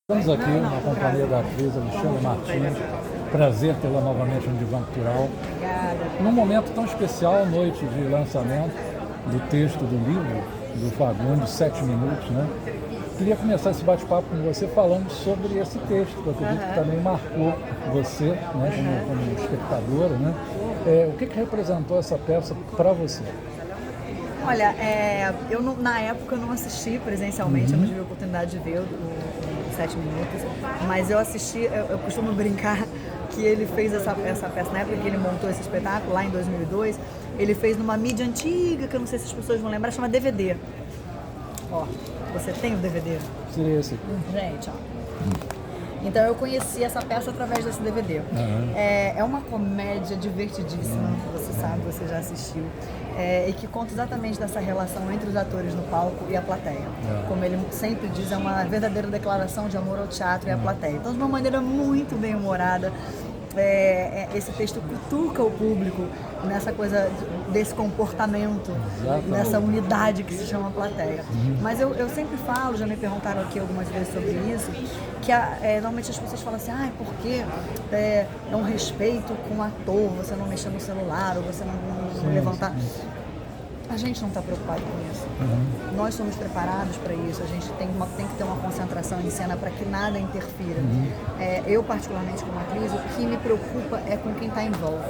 Estamos aqui na companhia da atriz Alexandra Martins. Prazer tê-la novamente no Divã Cultural. Obrigada. Num momento tão especial, noite de lançamento do texto do livro do Fagundes, 7 minutos, né? Queria começar esse bate-papo com você falando sobre esse texto, que eu acredito que também marcou você, né, como espectadora, né? O que representou essa peça para você? Olha, eu na época eu não assisti presencialmente, eu não tive a oportunidade de ver o 7 minutos, mas eu assisti, eu costumo brincar que ele fez essa peça, na época que ele montou esse espetáculo, lá em 2002, ele fez numa mídia antiga, que eu não sei se as pessoas vão lembrar, chama DVD. Ó, você tem o DVD? Seria esse. Gente, ó. Então eu conheci essa peça através desse DVD. É uma comédia divertidíssima, você sabe, você já assistiu. E que conta exatamente dessa relação entre os atores no palco e a plateia. Como ele sempre diz, é uma verdadeira declaração de amor ao teatro e à plateia. Então, de uma maneira muito bem humorada, esse texto cutuca o público nessa coisa desse comportamento, nessa unidade que se chama plateia. Mas eu sempre falo, já me perguntaram aqui algumas vezes sobre isso, que normalmente as pessoas falam assim, porque é um respeito com o ator, você não mexer no celular, ou você não levantar. A gente não está preocupado com isso. Nós somos preparados para isso. A gente tem que ter uma concentração em cena para que nada interfira. Eu, particularmente como atriz, o que me preocupa é com quem está em volta.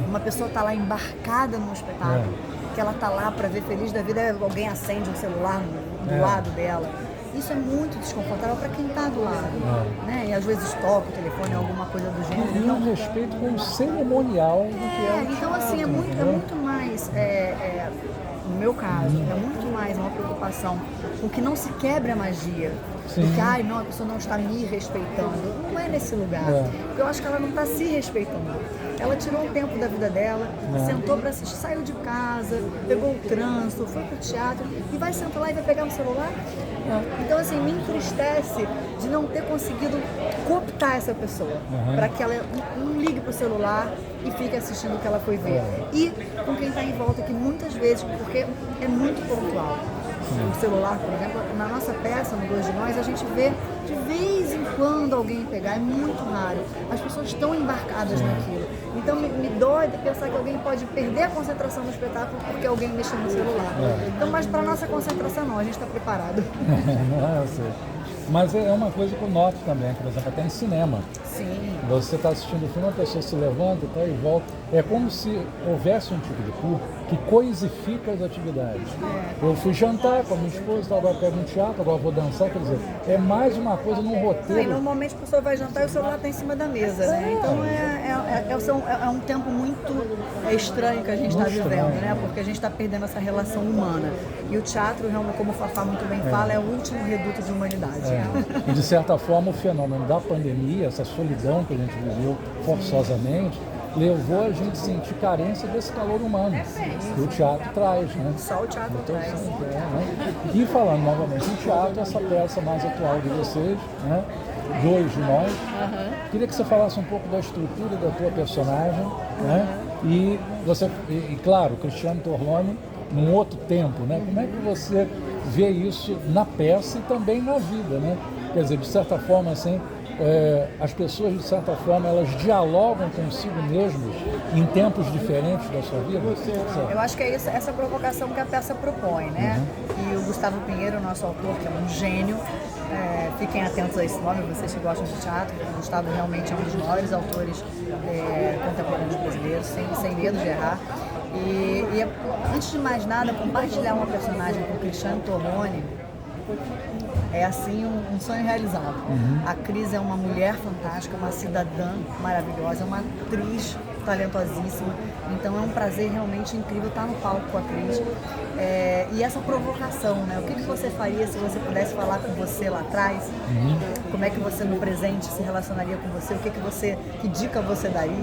Uma pessoa está lá embarcada num espetáculo, que ela está lá para ver feliz da vida, alguém acende um celular do lado dela. Isso é muito desconfortável para quem está do lado, né? E às vezes toca o telefone, alguma coisa do gênero. E um respeito com o cerimonial do que é o então teatro, assim, é muito mais, no meu caso, é muito mais uma preocupação com que não se quebre a magia. Porque, não, a pessoa não está me respeitando. Não é nesse lugar. Porque eu acho que ela não está se respeitando. Ela tirou um tempo da vida dela, sentou para assistir, saiu de casa, pegou o trânsito, foi pro teatro e vai sentar lá e vai pegar um celular. Então, assim, me entristece de não ter conseguido cooptar essa pessoa para que ela não ligue pro celular e fique assistindo o que ela foi ver. E com quem está em volta, que muitas vezes, porque é muito pontual. O celular, por exemplo, na nossa peça, no Dois de Nós, a gente vê de vez em quando alguém pegar, é muito raro. As pessoas estão embarcadas naquilo. Então me dói de pensar que alguém pode perder a concentração no espetáculo porque alguém mexeu no celular. Então, mas para nossa concentração não, a gente está preparado. Não, eu sei. Mas é uma coisa que eu noto também, por exemplo, até em cinema. Sim. Você está assistindo o filme, a pessoa se levanta e volta. É como se houvesse um tipo de público que coisifica as atividades. Eu fui jantar com a minha esposa, agora pego um teatro, agora vou dançar, quer dizer, é mais uma coisa num roteiro. E normalmente a pessoa vai jantar e o celular está em cima da mesa, né? Então é um tempo muito estranho que a gente está vivendo, né? Porque a gente está perdendo essa relação humana. E o teatro, realmente, como o Fafá muito bem fala, é o último reduto de humanidade. E de certa forma o fenômeno da pandemia, essa solidão que a gente viveu forçosamente, levou a gente a sentir carência desse calor humano que o teatro traz, né? Só o teatro traz. E falando novamente em teatro, essa peça mais atual de vocês, né? Dois de Nós. Queria que você falasse um pouco da estrutura da tua personagem, né? E claro, Cristiano Torlone num outro tempo, né? Como é que você vê isso na peça e também na vida, né? Quer dizer, de certa forma, assim, as pessoas, de certa forma, elas dialogam consigo mesmas em tempos diferentes da sua vida? Eu acho que é essa provocação que a peça propõe, né? E o Gustavo Pinheiro, nosso autor, que é um gênio, fiquem atentos a esse nome, vocês que gostam de teatro, o Gustavo realmente é um dos maiores autores contemporâneos brasileiros, sem medo de errar. E antes de mais nada, compartilhar uma personagem com o Cristiano Torlone é assim um sonho realizado. A Cris é uma mulher fantástica, uma cidadã maravilhosa, uma atriz talentosíssima. Então é um prazer realmente incrível estar no palco com a Cris. E essa provocação, né? O que você faria se você pudesse falar com você lá atrás? Como é que você no presente se relacionaria com você? Que dica você daria?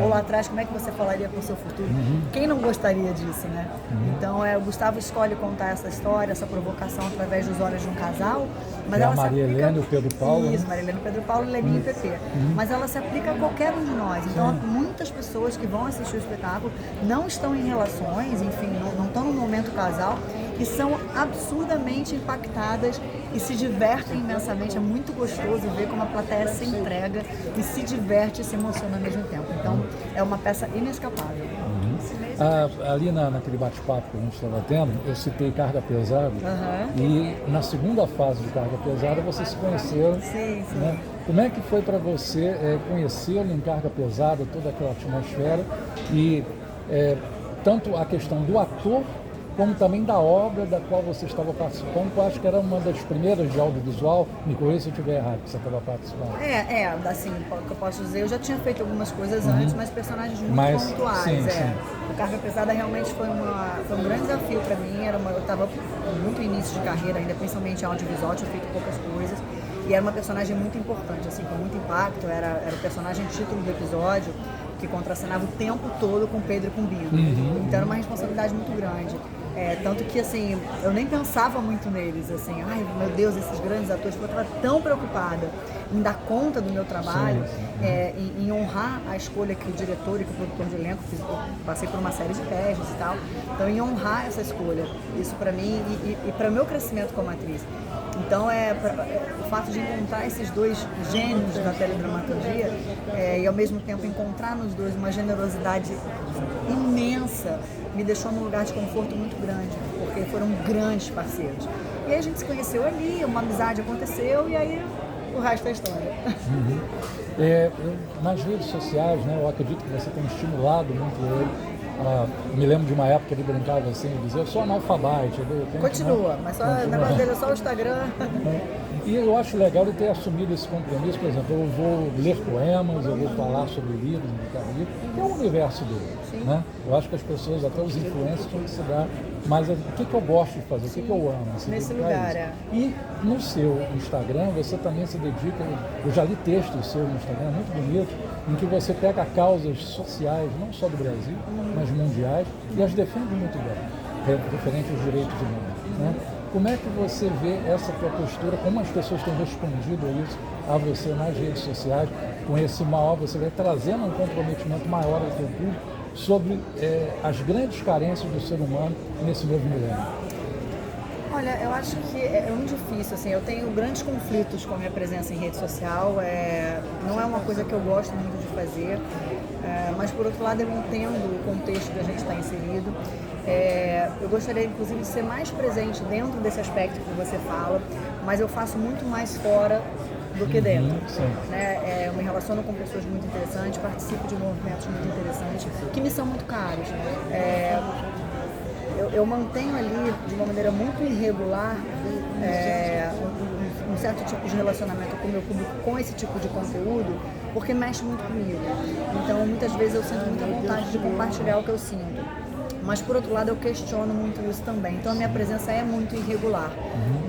Ou lá atrás, como é que você falaria com o seu futuro? Quem não gostaria disso, né? Então o Gustavo escolhe contar essa história, essa provocação através dos olhos de um casal. Mas ela Maria Helena e o Pedro Paulo. Isso, Maria Helena, Pedro Paulo, Leninho e Pepe. Mas ela se aplica a qualquer um de nós. Então, muitas pessoas que vão assistir o espetáculo não estão em relações, enfim, não estão no momento casal que são absurdamente impactadas e se divertem imensamente. É muito gostoso ver como a plateia se entrega e se diverte e se emociona ao mesmo tempo. Então, é uma peça inescapável. Ali naquele bate-papo que a gente estava tendo, eu citei Carga Pesada, e na segunda fase de Carga Pesada vocês se conheceram. Sim, sim. Né? Como é que foi para você conhecê-lo em Carga Pesada, toda aquela atmosfera, e tanto a questão do ator, como também da obra da qual você estava participando, que eu acho que era uma das primeiras de audiovisual, me corrija se eu estiver errado, que você estava participando. Assim, o que eu posso dizer, eu já tinha feito algumas coisas antes, mas personagens muito pontuais. Sim. O Carga Pesada realmente foi um grande desafio para mim, eu estava muito início de carreira ainda, principalmente em audiovisual, tinha feito poucas coisas, e era uma personagem muito importante, assim, com muito impacto, era o personagem título do episódio, que contracenava o tempo todo com Pedro e com Bino. Então era uma responsabilidade muito grande. Tanto que, assim, eu nem pensava muito neles, assim, ai meu Deus, esses grandes atores, porque eu estava tão preocupada em dar conta do meu trabalho, em honrar a escolha que o diretor e que o produtor de elenco fiz. Eu passei por uma série de testes e tal, então em honrar essa escolha, isso para mim e para o meu crescimento como atriz. Então, o fato de encontrar esses dois gênios da teledramaturgia e, ao mesmo tempo, encontrar nos dois uma generosidade imensa, me deixou num lugar de conforto muito grande, porque foram grandes parceiros. E aí a gente se conheceu ali, uma amizade aconteceu e aí o resto é história. Nas redes sociais, né, eu acredito que você tem estimulado muito ele. Me lembro de uma época que ele brincava assim, dizia, eu sou analfabete. Continua, mas o negócio dele é só o Instagram. E eu acho legal ele ter assumido esse compromisso, por exemplo, eu vou ler poemas, eu vou falar sobre livros, indicar livros, que é o universo dele. Né? Eu acho que as pessoas, até os influencers, têm que se dar mais o que eu gosto de fazer, o que eu amo. Nesse lugar, E no seu Instagram, você também se dedica, eu já li textos seu no Instagram, muito bonitos, em que você pega causas sociais, não só do Brasil, mas mundiais, e as defende muito bem, referente aos direitos humanos. Né? Como é que você vê essa tua postura, como as pessoas têm respondido a isso, a você nas redes sociais, com esse maior, você vai trazendo um comprometimento maior ao teu público sobre as grandes carências do ser humano nesse novo milênio? Olha, eu acho que é muito difícil, assim, eu tenho grandes conflitos com a minha presença em rede social, não é uma coisa que eu gosto muito de fazer, mas por outro lado eu entendo o contexto que a gente está inserido. Eu gostaria inclusive de ser mais presente dentro desse aspecto que você fala, mas eu faço muito mais fora do que dentro. Né? Eu me relaciono com pessoas muito interessantes, participo de movimentos muito interessantes, que me são muito caros. Eu mantenho ali, de uma maneira muito irregular, um certo tipo de relacionamento com o meu público, com esse tipo de conteúdo, porque mexe muito comigo. Então, muitas vezes eu sinto muita vontade de compartilhar o que eu sinto. Mas, por outro lado, eu questiono muito isso também. Então, a minha presença é muito irregular.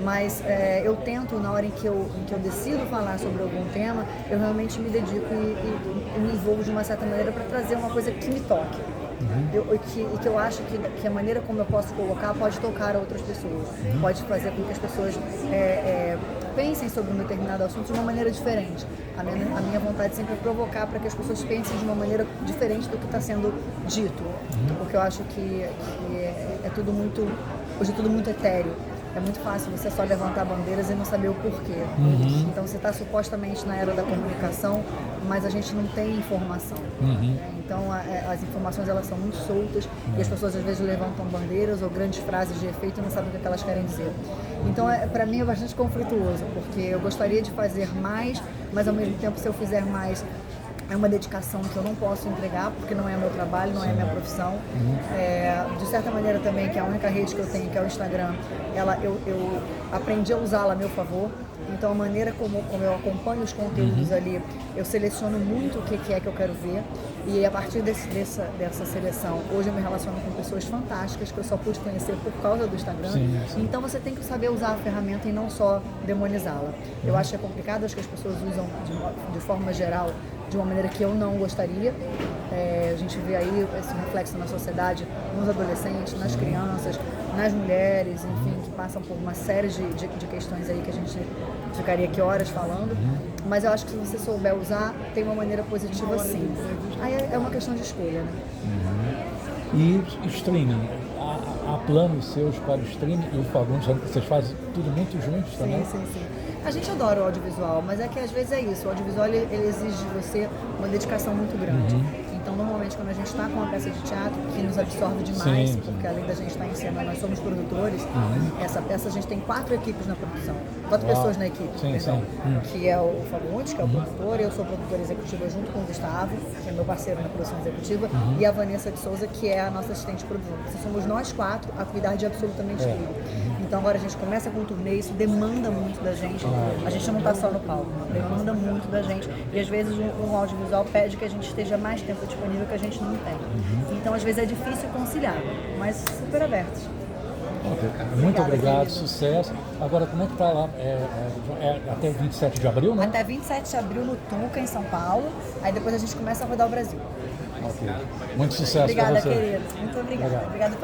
Mas eu tento, na hora em que eu decido falar sobre algum tema, eu realmente me dedico e me envolvo de uma certa maneira para trazer uma coisa que me toque. E que eu acho que a maneira como eu posso colocar pode tocar a outras pessoas. Pode fazer com que as pessoas pensem sobre um determinado assunto de uma maneira diferente. A minha vontade sempre é provocar para que as pessoas pensem de uma maneira diferente do que está sendo dito. Porque eu acho que hoje é tudo muito etéreo. É muito fácil você só levantar bandeiras e não saber o porquê. Então você está supostamente na era da comunicação, mas a gente não tem informação. Então as informações elas são muito soltas e as pessoas às vezes levantam bandeiras ou grandes frases de efeito e não sabem o que elas querem dizer. Então para mim é bastante conflituoso, porque eu gostaria de fazer mais, mas ao mesmo tempo se eu fizer mais é uma dedicação que eu não posso entregar, porque não é meu trabalho, não é minha profissão. De certa maneira também, que é a única rede que eu tenho, que é o Instagram, eu aprendi a usá-la a meu favor. Então a maneira como eu acompanho os conteúdos ali, eu seleciono muito o que é que eu quero ver. E a partir dessa seleção, hoje eu me relaciono com pessoas fantásticas que eu só pude conhecer por causa do Instagram. Então você tem que saber usar a ferramenta e não só demonizá-la. Eu acho que é complicado, acho que as pessoas usam de forma geral de uma maneira que eu não gostaria. A gente vê aí esse reflexo na sociedade, nos adolescentes, nas crianças, nas mulheres, enfim, que passam por uma série de questões aí que a gente ficaria aqui horas falando. Mas eu acho que se você souber usar, tem uma maneira positiva sim. Aí é uma questão de escolha, né? E streaming. há planos seus para o streaming e o Fagundes, vocês fazem tudo muito juntos também? Sim. A gente adora o audiovisual, mas é que às vezes é isso. O audiovisual ele exige de você uma dedicação muito grande. Então, normalmente, quando a gente está com uma peça de teatro que nos absorve demais, Sim. porque além da gente estar em cena, nós somos produtores, essa peça a gente tem 4 equipes na produção. 4 pessoas na equipe, perdão. Que é o Fagundes, que é o produtor, eu sou produtora executiva junto com o Gustavo, que é meu parceiro na produção executiva, e a Vanessa de Souza, que é a nossa assistente de produção. Então, somos nós 4 a cuidar de absolutamente tudo. Então, agora a gente começa com o turnê, isso demanda muito da gente. A gente não está só no palco, demanda muito da gente. E às vezes o audiovisual pede que a gente esteja mais tempo disponível que a gente não tem. Então, às vezes é difícil conciliar, mas super abertos. Muito obrigado, sucesso. Agora, como é que está lá? Até 27 de abril, né? Até 27 de abril no Tuca, em São Paulo. Aí depois a gente começa a rodar o Brasil. Muito sucesso para você. Obrigada, querido. Muito obrigada. Obrigada.